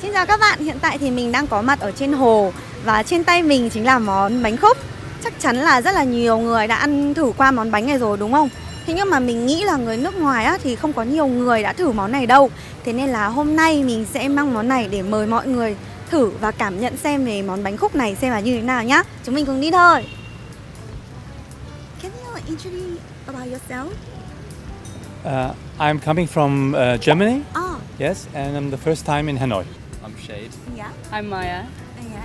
Xin chào các bạn, hiện tại thì mình đang có mặt ở trên hồ và trên tay mình chính là món bánh khúc. Chắc chắn là rất là nhiều người đã ăn thử qua món bánh này rồi đúng không? Thế nhưng mà mình nghĩ là người nước ngoài á, thì không có nhiều người đã thử món này đâu. Thế nên là hôm nay mình sẽ mang món này để mời mọi người thử và cảm nhận xem về món bánh khúc này xem là như thế nào nhá. Chúng mình cùng đi thôi. Can you introduce about yourself? I'm coming from Germany. Oh, Yes, and I'm the first time in Hanoi. I'm Shade, yeah. I'm Maya. Yeah,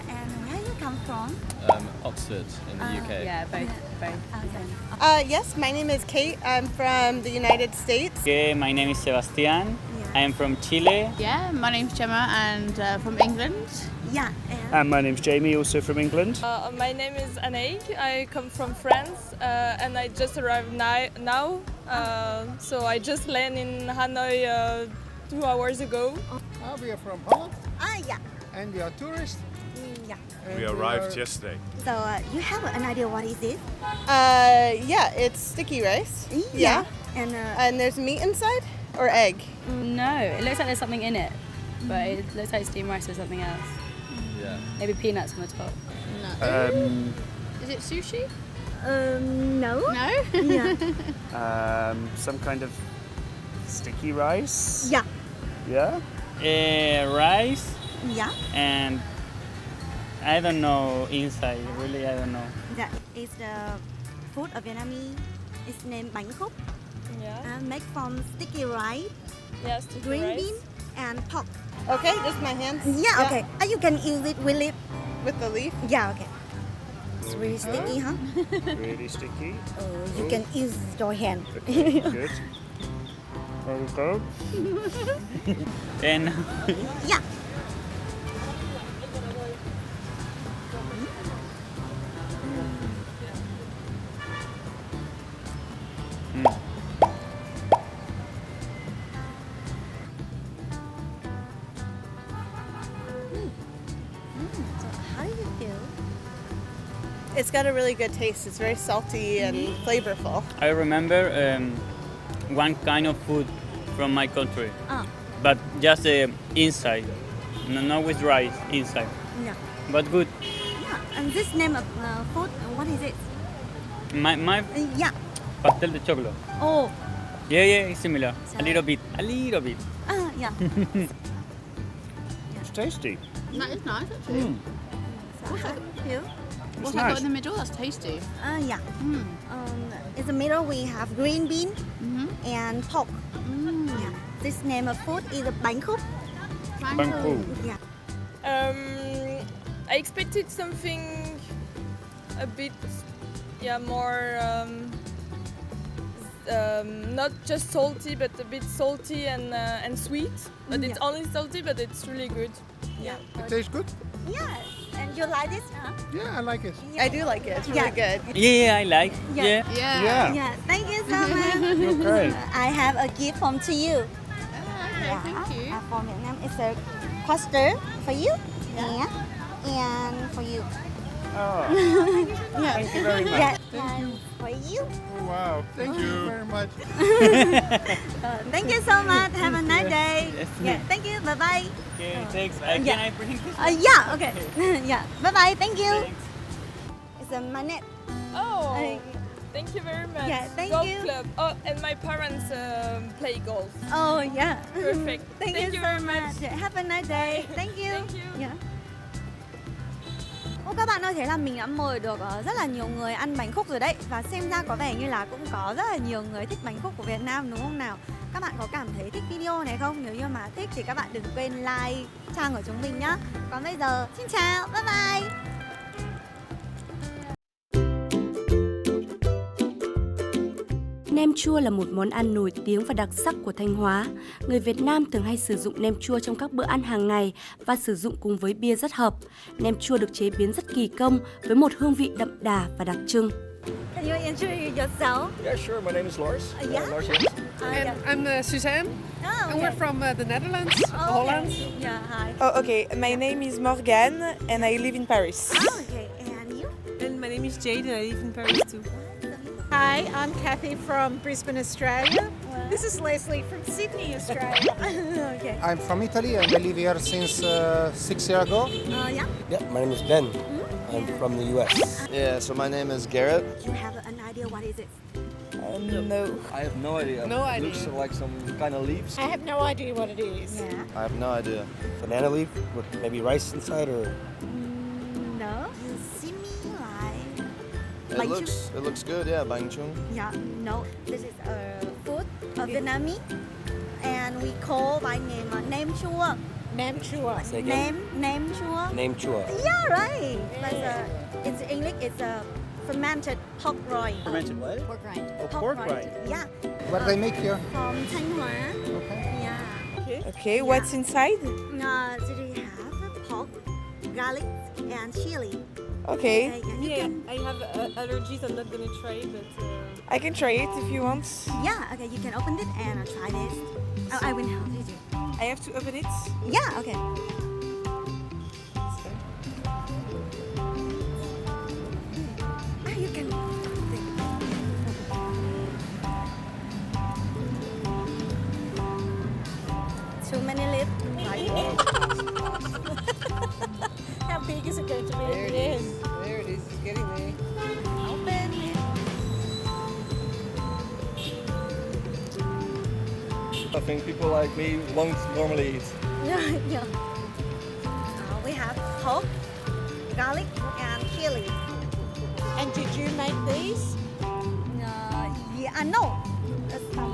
and where you come from? Oxford in the UK. Yeah, both. Okay. Yes, my name is Kate. I'm from the United States. Okay, my name is Sebastian. Yeah. I am from Chile. Yeah, my name's Gemma and from England. Yeah, And my name's Jamie, also from England. My name is Anne. I come from France, and I just arrived now. So I just landed in Hanoi 2 hours ago. We are from Holland yeah. and we are tourists. Yeah. And We arrived yesterday. So you have an idea what is it? Yeah, it's sticky rice. Yeah. And And there's meat inside or egg. No, it looks like there's something in it, but it looks like steamed rice or something else. Yeah. Maybe peanuts on the top. Is it sushi? no. No. Yeah. Some kind of sticky rice. Yeah. Yeah. Rice Yeah. and I don't know inside. Really, I don't know. That is the food of Vietnamese. It's named bánh khúc. Yeah. Made from sticky rice, Yeah, sticky green rice. bean, and pork. Okay, just my hands. Yeah. Okay. You can use it with it. With the leaf. Yeah. Okay. It's really sticky, huh? Really sticky. You can use your hand. Okay, good. There we go. And Yeah. So how do you feel? It's got a really good taste. It's very salty and flavorful. I remember one kind of food from my country, but just inside, not with rice inside, Yeah. but good. Yeah. And this name of food, what is it? My Yeah. pastel de choclo. Oh. Yeah, it's similar. A little bit. Yeah. It's tasty. That is nice actually. So how do you feel? What's nice. that got in the middle? That's tasty. Yeah. In the middle we have green bean and pork. Yeah. This name of food is bánh khúc. Bánh khúc. Yeah. I expected something a bit, more not just salty, but a bit salty and sweet. But it's only salty, but it's really good. Yeah. It tastes good. Yeah. And you like this, huh? Yeah, I like it. I do like it. It's really good. Yeah, I like. Yeah. Yeah. Yeah. Yeah. Thank you so much. Okay. I have a gift from to you. Okay, thank you. From Vietnam, it's a coaster for you. Yeah. And for you. Oh, Yeah. thank you very much. Yeah. And for you. Oh, wow, thank you very much. Thank you so much. Have a nice day. Yes. Yeah. Thank you. Bye bye. Okay, thanks. Yeah. Can I bring this? Yeah. Okay. Yeah. Bye bye. Thank you. Thanks. It's a magnet. Oh, thank you very much. Yeah, thank golf you. club. Oh, and my parents play golf. Oh yeah. Perfect. Thank you so very much. Yeah, have a nice day. Thank you. Thank you. Yeah. Ô các bạn ơi, thế là mình đã mời được rất là nhiều người ăn bánh khúc rồi đấy. Và xem ra có vẻ như là cũng có rất là nhiều người thích bánh khúc của Việt Nam đúng không nào? Các bạn có cảm thấy thích video này không? Nếu như mà thích thì các bạn đừng quên like trang của chúng mình nhá. Còn bây giờ, xin chào, bye bye. Nem chua là một món ăn nổi tiếng và đặc sắc của Thanh Hóa. Người Việt Nam thường hay sử dụng nem chua trong các bữa ăn hàng ngày và sử dụng cùng với bia rất hợp. Nem chua được chế biến rất kỳ công với một hương vị đậm đà và đặc trưng. Can you introduce yourself? Yeah, sure. My name is Lars. Yeah? Lars, yes. Yeah. I'm Suzanne, Oh, and we're from the Netherlands, Oh, Holland. okay. Yeah, hi. Oh, okay. My name is Morgane, and I live in Paris. Oh, okay. And you? And my name is Jade, and I live in Paris too. Hi, I'm Kathy from Brisbane, Australia. This is Leslie from Sydney, Australia. Okay. I'm from Italy and I live here since 6 years ago. Yeah. Yeah, my name is Ben. I'm from the US. Yeah, so my name is Garrett. You have an idea what is it? No. I have no idea. No idea. Looks like some kind of leaves. I have no idea what it is. Yeah. I have no idea. Banana leaf with maybe rice inside or No. You see me like. It Bánh looks good. Yeah, bánh chung. Yeah. No. This is a food of Vietnamese, and we call by name Nem Chua. Nem Chua. say again. Nem Chua. Nem Chua. Yeah, right. But it's English. It's a fermented pork rind. Fermented what? Pork rind. Oh, pork rind. Yeah. What they make here? From Thanh Hóa. Okay. Yeah. Okay, what's inside? They have pork, garlic, and chili. Okay. You can, I have allergies. I'm not gonna try, but. I can try it if you want. yeah, okay, you can open it and try this. I will help you. I have to open it. Yeah, okay. You can. Too many lips, right? How big is it going to be? There it is. There it is. It's getting there. Open it. I think people like me won't normally eat. Yeah. We have pork, garlic, and chili. And did you make these? Yeah, no. That's some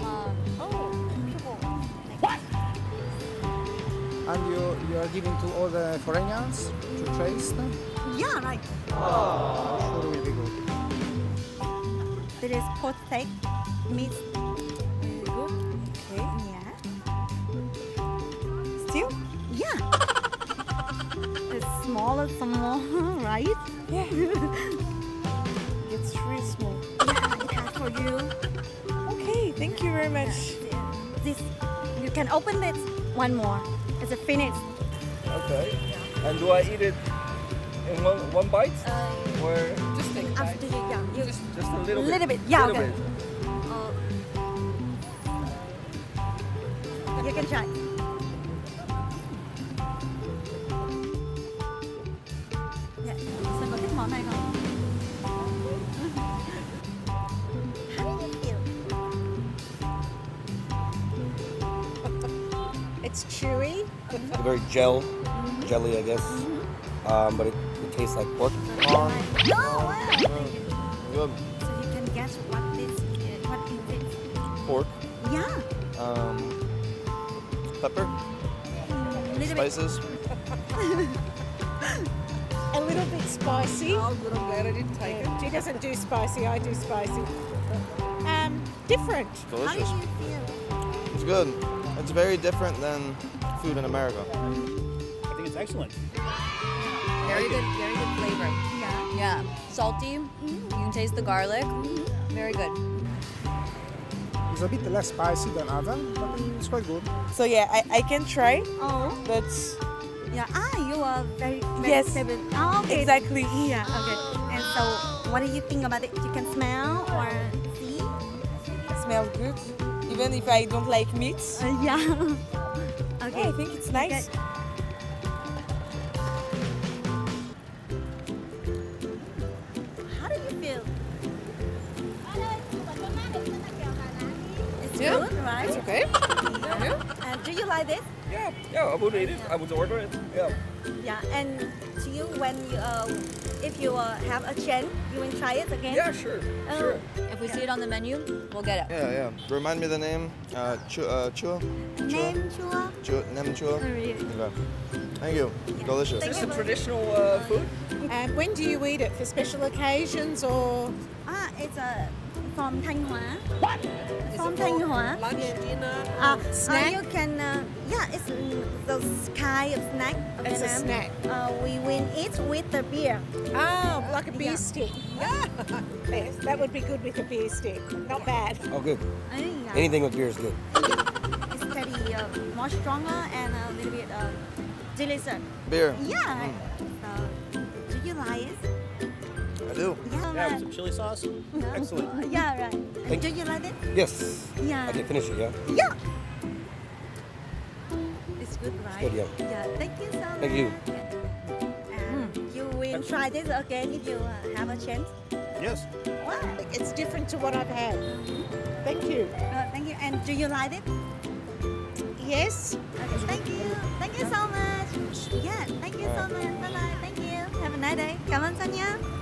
people. And you are giving to all the foreigners to taste? Yeah, right. I'm sure will be good. It is pork steak, meat. Good. Okay. Yeah. Still? Yeah. It's smaller, some more, right? Yeah. It's really small. Yeah, it has for you. Okay, thank you very much. This, you can open it. One more. It's a finish. Okay. And do I eat it in one bite? Or Just take a bite. After you, yeah, you just a little bit? little bit. Yeah, Little okay. bit. You can try. Yeah. Xem có thích món này không? How do you feel? It's chewy. Very jelly, I guess. But it tastes like pork. No, wow. Good. So you can guess what is it? Pork. Yeah. Pepper. Little bit. Spices. A little bit spicy. Oh, good. I'm glad I didn't take it. She doesn't do spicy. I do spicy. Different. How do Delicious. you feel? It's good. It's very different than food in America. I think it's excellent. Very good flavor. Yeah. Yeah. Salty. You can taste the garlic. Very good. It's a bit less spicy than other, but it's quite good. So yeah, I can try, Oh. but Yeah. You are very Yes. favorite. Oh, okay. exactly. Yeah. Okay. And so, what do you think about it? You can smell or see? It smells good. Even if I don't like meat. Yeah. Yeah, Okay. I think it's nice. Okay. How do you feel? It's Yeah. good, right? It's okay. Do you like this? Yeah, I would eat it. I would order it. Yeah. Yeah. And to you, when you, if you have a chance, you will try it again. Yeah, sure. Oh. Sure. If we see it on the menu, we'll get it. Yeah. Remind me the name. Chua. Nem Chua. Nem Chua. Really. Okay. Thank you. Delicious. Thank you. Traditional food? When do you eat it? For special occasions or? It's from Thanh Hóa. What? From Thanh Hóa. Lunch, dinner. Snack? You can, it's those kind of snack. of It's a Vietnam. snack. We will eat with the beer. Oh, like a beer Yeah. stick. Yes, that would be good with a beer stick. Not bad. Oh, good. Yeah. Anything with beer is good. It's very more stronger and a little bit delicious. Beer. Yeah. So, do you like it? do. Yeah, with some chili sauce. Excellent. Yeah, right. Do you like it? Yes. Yeah. I can finish it, yeah? Yeah. It's good, right? Good, yeah. Yeah, thank you so much. Thank you. You will try this again if you have a chance. Yes. Wow. It's different to what I've had. Thank you. Thank you. And do you like it? Yes. Okay, thank you. Thank you so much. Yeah, thank you so much. Bye bye. Thank you. Have a nice day. Cảm ơn Son nha.